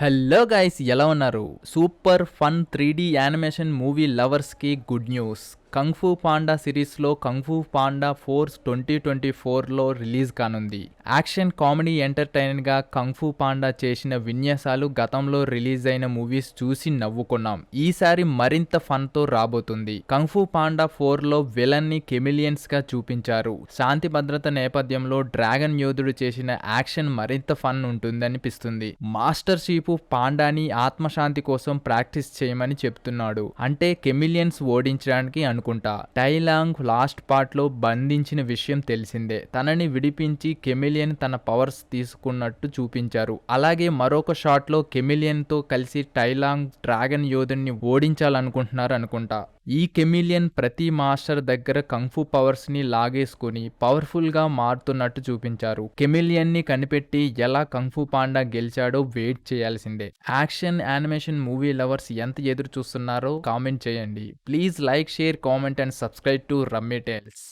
Hello guys, ఎలా ఉన్నారు? Super fun 3D animation movie లవర్స్కి good news. Kung Fu Panda సిరీస్లో కంగ్ ఫూ పాండా ఫోర్స్ 2024లో release కానుంది. యాక్షన్ కామెడీ ఎంటర్టైనర్గా కంగ్ ఫూ పాండా చేసిన విన్యాసాలు గతంలో రిలీజ్ అయిన మూవీస్ చూసి నవ్వుకున్నాం. ఈసారి మరింత ఫన్తో రాబోతుంది. కంగ్ ఫూ పాండా 4లో విలన్ని కెమిలియన్స్గా చూపించారు. శాంతి భద్రత నేపథ్యంలో డ్రాగన్ యోధుడు చేసిన యాక్షన్ మరింత ఫన్ ఉంటుందనిపిస్తుంది. మాస్టర్ షీపు పాండాని ఆత్మశాంతి కోసం ప్రాక్టీస్ చేయమని చెప్తున్నాడు. అంటే కెమిలియన్స్ ఓడించడానికి అనుకుంటా. టైలాంగ్ లాస్ట్ పార్ట్ లో బంధించిన విషయం తెలిసిందే. తనని విడిపించి కెమిలియన్ తన పవర్స్ తీసుకున్నట్టు చూపించారు. అలాగే మరొక షాట్ లో కెమిలియన్ తో కలిసి టైలాంగ్ డ్రాగన్ యోధుని ఓడించాలనుకుంటున్నారు అనుకుంటా. ఈ కెమిలియన్ ప్రతి మాస్టర్ దగ్గర కంఫు పవర్స్ ని లాగేసుకుని పవర్ఫుల్ గా మారుతున్నట్టు చూపించారు. కెమిలియన్ ని కనిపెట్టి ఎలా కంఫు పాండా గెలిచాడో వెయిట్ చేయాల్సిందే. యాక్షన్ యానిమేషన్ మూవీ లవర్స్ ఎంత ఎదురు చూస్తున్నారో కామెంట్ చేయండి. Please like, share, comment and subscribe to Rummy tiles.